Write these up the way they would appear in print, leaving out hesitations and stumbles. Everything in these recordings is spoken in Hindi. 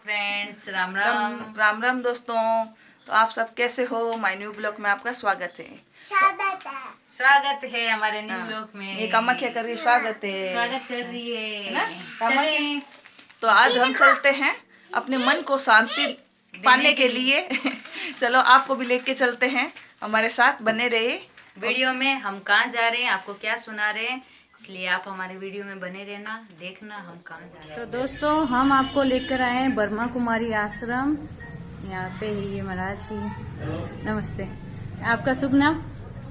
फ्रेंड्स, राम राम राम। राम राम दोस्तों। तो आप सब कैसे हो? माय न्यू ब्लॉग में आपका स्वागत है। स्वागत है हमारे न्यू हाँ, ब्लॉग में। ये कामाख्या कर रही स्वागत है। स्वागत कर रही ना? है। चलें। तो आज हम चलते हैं अपने मन को शांति पाने के लिए। चलो आपको भी लेके चलते हैं, हमारे साथ बने रहिए। वीडियो में हम कहाँ जा रहे हैं, आपको क्या सुना रहे हैं, इसलिए आप हमारे वीडियो में बने रहना, देखना हम कहाँ जा रहे हैं। तो दोस्तों हम आपको लेकर आए हैं ब्रह्मा कुमारी आश्रम। यहाँ पे ही ये महाराज जी। नमस्ते, आपका शुभ नाम?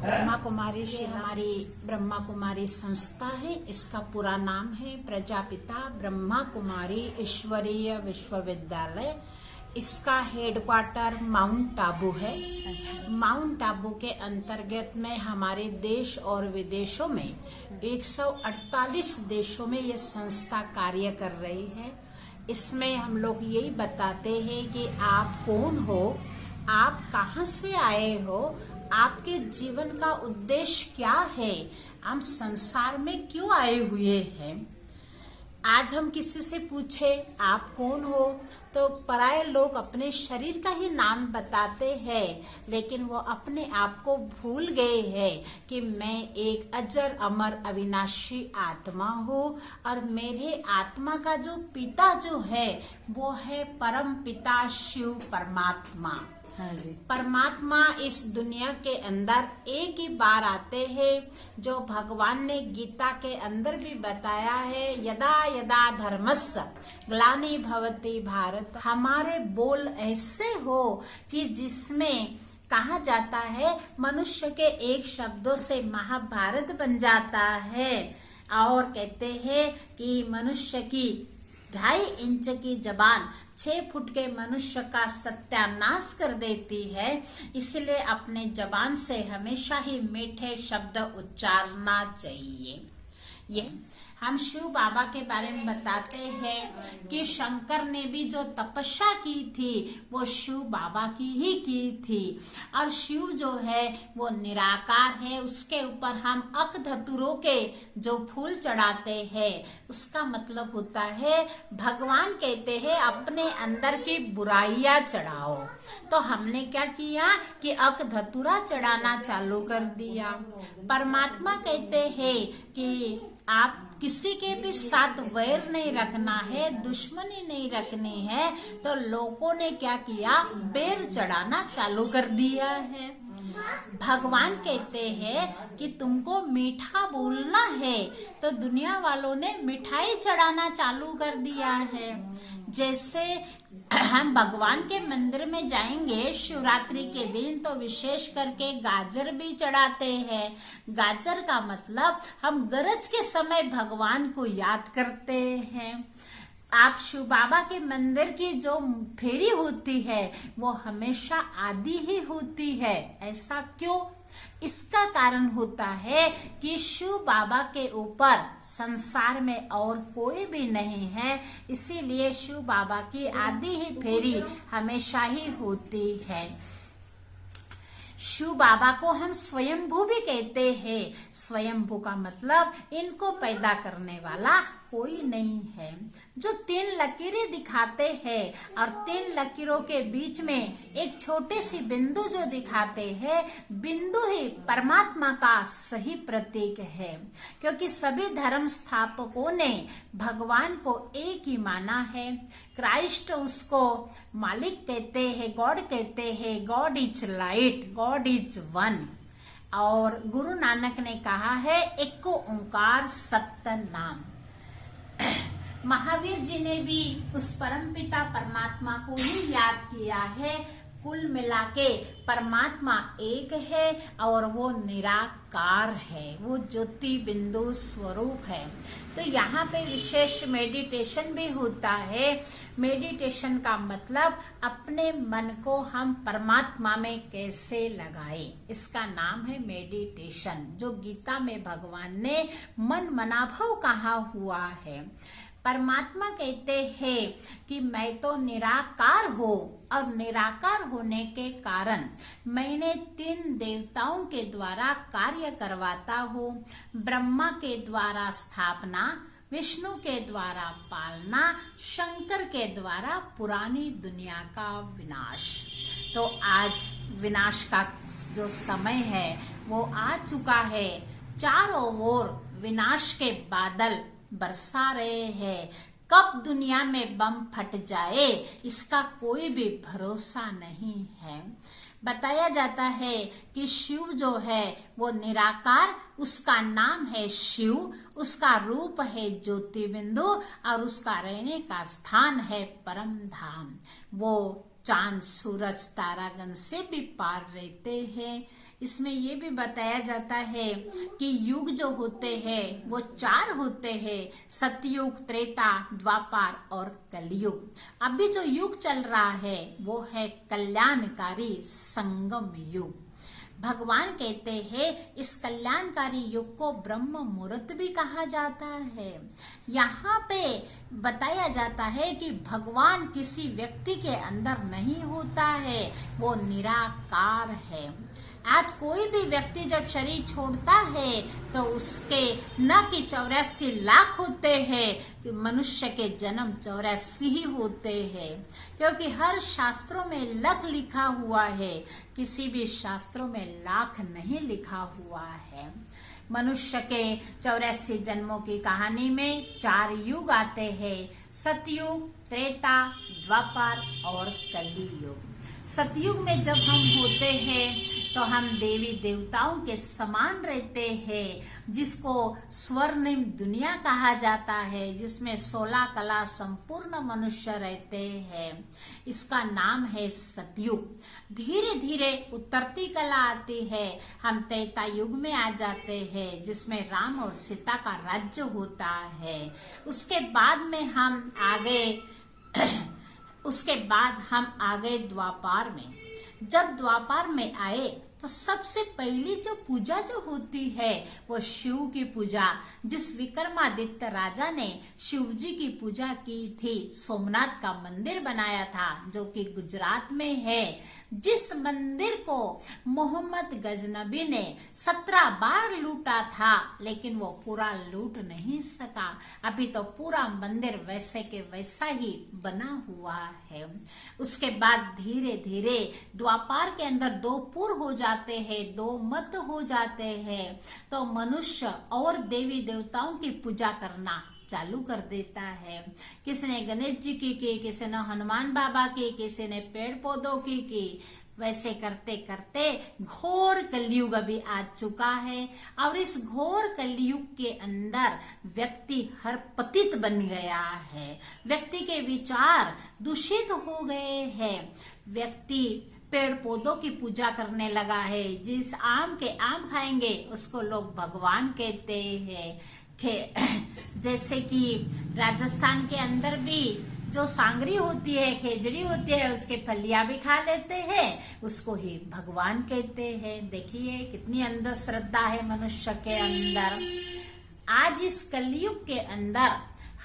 ब्रह्मा कुमारी से हमारी ब्रह्मा कुमारी संस्था है। इसका पूरा नाम है प्रजापिता ब्रह्मा कुमारी ईश्वरीय विश्वविद्यालय। इसका हेडक्वार्टर माउंट आबू है। माउंट आबू के अंतर्गत में हमारे देश और विदेशों में 148 देशों में ये संस्था कार्य कर रही है। इसमें हम लोग यही बताते हैं कि आप कौन हो, आप कहाँ से आए हो, आपके जीवन का उद्देश्य क्या है, हम संसार में क्यों आए हुए हैं। आज हम किसी से पूछे आप कौन हो तो पराये लोग अपने शरीर का ही नाम बताते हैं, लेकिन वो अपने आप को भूल गए हैं कि मैं एक अजर अमर अविनाशी आत्मा हूँ और मेरे आत्मा का जो पिता जो है वो है परम पिता शिव परमात्मा। हाँ जी। परमात्मा इस दुनिया के अंदर एक ही बार आते हैं, जो भगवान ने गीता के अंदर भी बताया है, यदा यदा धर्मस्य ग्लानि भवति भारत। हमारे बोल ऐसे हो कि जिसमें कहा जाता है मनुष्य के एक शब्दों से महाभारत बन जाता है, और कहते हैं कि मनुष्य की 2.5 इंच की जबान 6 फुट के मनुष्य का सत्यानाश कर देती है। इसलिए अपने जबान से हमेशा ही मीठे शब्द उच्चारना चाहिए। ये हम शिव बाबा के बारे में बताते हैं कि शंकर ने भी जो तपस्या की थी वो शिव बाबा की ही की थी। और शिव जो है वो निराकार है, उसके ऊपर हम अक धतुरों के जो फूल चढ़ाते हैं उसका मतलब होता है भगवान कहते हैं अपने अंदर की बुराइयां चढ़ाओ। तो हमने क्या किया कि अक धतुरा चढ़ाना चालू कर दिया। परमात्मा कहते हैं कि आप किसी के भी साथ वैर नहीं रखना है, दुश्मनी नहीं रखनी है। तो लोगों ने क्या किया, बेर चढ़ाना चालू कर दिया है। भगवान कहते हैं कि तुमको मीठा बोलना है, तो दुनिया वालों ने मिठाई चढ़ाना चालू कर दिया है। जैसे हम भगवान के मंदिर में जाएंगे शिवरात्रि के दिन तो विशेष करके गाजर भी चढ़ाते हैं। गाजर का मतलब हम गरज के समय भगवान को याद करते हैं। आप शिव बाबा के मंदिर की जो फेरी होती है वो हमेशा आधी ही होती है। ऐसा क्यों? इसका कारण होता है कि शिव बाबा के ऊपर संसार में और कोई भी नहीं है, इसीलिए शिव बाबा की आधी ही फेरी हमेशा ही होती है। शिव बाबा को हम स्वयंभू भी कहते हैं। स्वयंभू का मतलब इनको पैदा करने वाला कोई नहीं है। जो 3 लकीरें दिखाते हैं और 3 लकीरों के बीच में एक छोटी सी बिंदु जो दिखाते हैं, बिंदु ही परमात्मा का सही प्रतीक है। क्योंकि सभी धर्म स्थापकों ने भगवान को एक ही माना है। क्राइस्ट उसको मालिक कहते हैं, गॉड कहते हैं। God is light, God is one. और गुरु नानक ने कहा है एको ओंकार सत्य नाम। महावीर जी ने भी उस परमपिता परमात्मा को ही याद किया है। कुल मिला के परमात्मा एक है और वो निराकार है, वो ज्योति बिंदु स्वरूप है। तो यहाँ पे विशेष मेडिटेशन भी होता है। मेडिटेशन का मतलब अपने मन को हम परमात्मा में कैसे लगाए, इसका नाम है मेडिटेशन, जो गीता में भगवान ने मन मनाभव कहा हुआ है। परमात्मा कहते हैं कि मैं तो निराकार हूँ और निराकार होने के कारण मैंने 3 देवताओं के द्वारा कार्य करवाता हूँ। ब्रह्मा के द्वारा स्थापना, विष्णु के द्वारा पालना, शंकर के द्वारा पुरानी दुनिया का विनाश। तो आज विनाश का जो समय है वो आ चुका है। चारों ओर विनाश के बादल बरसा रहे हैं। कब दुनिया में बम फट जाए इसका कोई भी भरोसा नहीं है। बताया जाता है कि शिव जो है वो निराकार, उसका नाम है शिव, उसका रूप है ज्योति बिंदु और उसका रहने का स्थान है परम धाम। वो चांद सूरज तारागण से भी पार रहते हैं। इसमें ये भी बताया जाता है कि युग जो होते हैं वो 4 होते हैं, सतयुग, त्रेता, द्वापर और कलयुग। अभी जो युग चल रहा है वो है कल्याणकारी संगम युग। भगवान कहते हैं इस कल्याणकारी युग को ब्रह्म मुहूर्त भी कहा जाता है। यहाँ पे बताया जाता है कि भगवान किसी व्यक्ति के अंदर नहीं होता है, वो निराकार है। आज कोई भी व्यक्ति जब शरीर छोड़ता है तो उसके न कि 84 लाख होते हैं, मनुष्य के जन्म 84 ही होते हैं, क्योंकि हर शास्त्रों में लाख लिखा हुआ है, किसी भी शास्त्रों में लाख नहीं लिखा हुआ है। मनुष्य के 84 जन्मों की कहानी में 4 युग आते हैं, सतयुग, त्रेता, द्वापर और कलियुग। सतयुग में जब हम होते हैं तो हम देवी देवताओं के समान रहते हैं, जिसको स्वर्णिम दुनिया कहा जाता है, जिसमें 16 कला संपूर्ण मनुष्य रहते हैं। इसका नाम है सतयुग। धीरे धीरे उतरती कला आती है, हम त्रेता युग में आ जाते हैं, जिसमें राम और सीता का राज्य होता है। उसके बाद हम आ गए द्वापर में। जब द्वापर में आए तो सबसे पहली जो पूजा जो होती है वो शिव की पूजा, जिस विक्रमादित्य राजा ने शिव जी की पूजा की थी, सोमनाथ का मंदिर बनाया था जो कि गुजरात में है। जिस मंदिर को मोहम्मद गजनबी ने 17 बार लूटा था, लेकिन वो पूरा लूट नहीं सका। अभी तो पूरा मंदिर वैसे के वैसा ही बना हुआ है। उसके बाद धीरे धीरे द्वापर के अंदर 2 पुर हो जाते हैं, 2 मत हो जाते हैं, तो मनुष्य और देवी देवताओं की पूजा करना चालू कर देता है। किसी ने गणेश जी की, किसी ने हनुमान बाबा की, किसी ने पेड़ पौधों की। वैसे करते करते घोर कलयुग अभी आ चुका है, और इस घोर कलयुग के अंदर व्यक्ति हर पतित बन गया है। व्यक्ति के विचार दूषित हो गए हैं। व्यक्ति पेड़ पौधों की पूजा करने लगा है। जिस आम के आम खाएंगे उसको लोग भगवान कहते हैं। जैसे कि राजस्थान के अंदर भी जो सांगरी होती है, खेजड़ी होती है, उसके फलियां भी खा लेते हैं, उसको ही भगवान कहते हैं। देखिए कितनी अंधश्रद्धा श्रद्धा है मनुष्य के अंदर। आज इस कलयुग के अंदर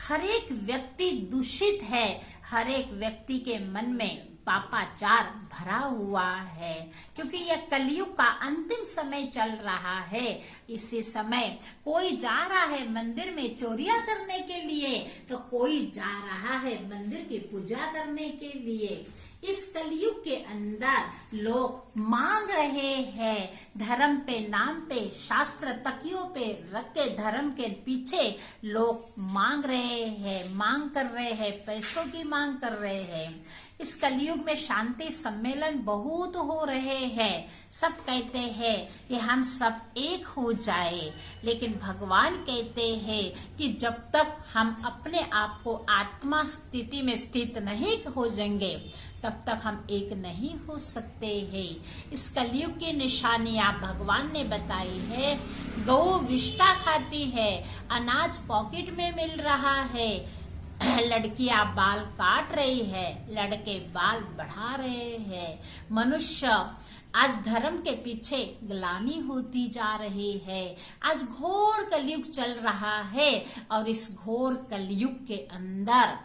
हर एक व्यक्ति दूषित है, हर एक व्यक्ति के मन में पापाचार भरा हुआ है, क्योंकि यह कलयुग का अंतिम समय चल रहा है। इसी समय कोई जा रहा है मंदिर में चोरियां करने के लिए, तो कोई जा रहा है मंदिर की पूजा करने के लिए। इस कलयुग के अंदर लोग मांग रहे हैं, धर्म पे नाम पे शास्त्र तकियों पे रख के धर्म के पीछे लोग मांग रहे हैं, मांग कर रहे हैं, पैसों की मांग कर रहे हैं। इस कलयुग में शांति सम्मेलन बहुत हो रहे हैं। सब कहते हैं कि हम सब एक हो जाए, लेकिन भगवान कहते हैं कि जब तक हम अपने आप को आत्मा स्थिति में स्थित नहीं हो जाएंगे तब तक हम एक नहीं हो सकते हैं। इस कलयुग की निशानियां भगवान ने बताई है। गौ विष्टा खाती है, अनाज पॉकेट में मिल रहा है, लड़कियां बाल काट रही है, लड़के बाल बढ़ा रहे हैं। मनुष्य आज धर्म के पीछे ग्लानि होती जा रही है। आज घोर कलयुग चल रहा है, और इस घोर कलयुग के अंदर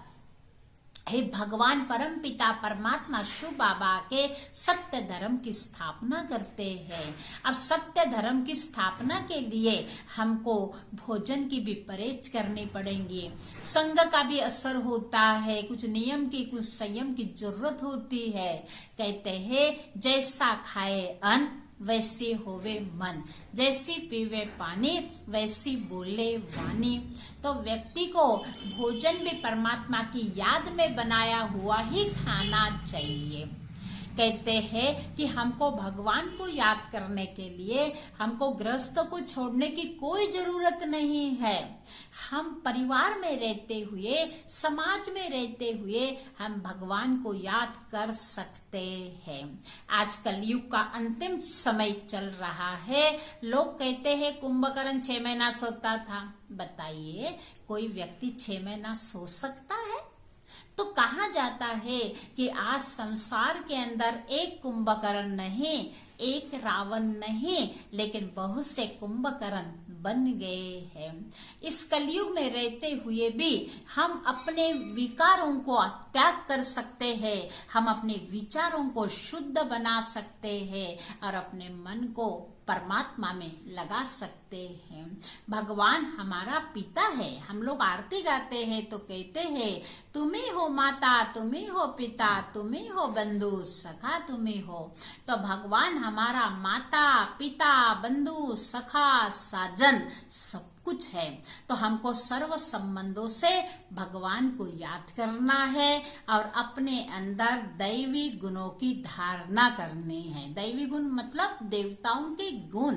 हे भगवान परम पिता परमात्मा शिव बाबा के सत्य धर्म की स्थापना करते हैं। अब सत्य धर्म की स्थापना के लिए हमको भोजन की भी परहेज करनी पड़ेगी, संग का भी असर होता है, कुछ नियम की कुछ संयम की जरूरत होती है। कहते हैं जैसा खाए अन्न वैसी होवे मन, जैसी पीवे पानी वैसी बोले वाणी। तो व्यक्ति को भोजन भी परमात्मा की याद में बनाया हुआ ही खाना चाहिए। कहते हैं कि हमको भगवान को याद करने के लिए हमको गृहस्थ को छोड़ने की कोई जरूरत नहीं है। हम परिवार में रहते हुए, समाज में रहते हुए हम भगवान को याद कर सकते हैं। आज कलयुग का अंतिम समय चल रहा है। लोग कहते हैं कुंभकर्ण 6 महीना सोता था। बताइए कोई व्यक्ति 6 महीना सो सकता है? तो कहा जाता है कि आज संसार के अंदर एक कुंभकर्ण नहीं, एक रावण नहीं, लेकिन बहुत से कुंभकर्ण बन गए हैं। इस कलयुग में रहते हुए भी हम अपने विकारों को त्याग कर सकते हैं, हम अपने विचारों को शुद्ध बना सकते हैं और अपने मन को परमात्मा में लगा सकते हैं। भगवान हमारा पिता है। हम लोग आरती गाते हैं तो कहते हैं तुम ही हो माता, तुम ही हो पिता, तुम ही हो बंधु सखा, तुम ही हो। तो भगवान हमारा माता पिता बंधु सखा साजन सब कुछ है। तो हमको सर्व संबंधों से भगवान को याद करना है और अपने अंदर दैवी गुणों की धारणा करनी है। दैवी गुण मतलब देवताओं के गुण।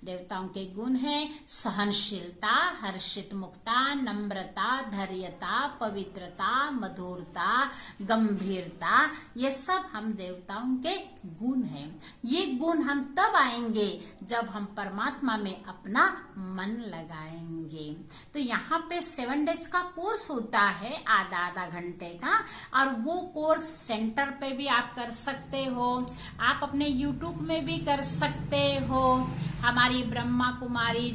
देवताओं के गुण हैं सहनशीलता, हर्षित मुक्ता, नम्रता, धैर्यता, पवित्रता, मधुरता, गंभीरता। ये सब हम देवताओं के गुण हैं। ये गुण हम तब आएंगे जब हम परमात्मा में अपना मन लगाएंगे। तो यहाँ पे 7 डेज का कोर्स होता है, आधा घंटे का, और वो कोर्स सेंटर पे भी आप कर सकते हो, आप अपने YouTube में भी कर सकते हो। हमारी Brahma Kumari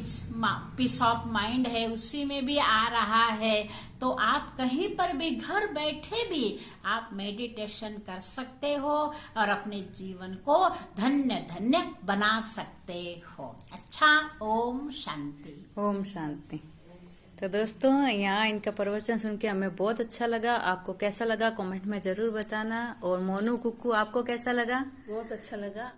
piece of mind है, उसी में भी आ रहा है। तो आप कहीं पर भी घर बैठे भी आप मेडिटेशन कर सकते हो और अपने जीवन को धन्य धन्य बना सकते हो। अच्छा, ओम शांति। ओम शांति। तो दोस्तों यहाँ इनका प्रवचन सुन के हमें बहुत अच्छा लगा। आपको कैसा लगा कमेंट में जरूर बताना। और मोनू कुक्कू आपको कैसा लगा? बहुत अच्छा लगा।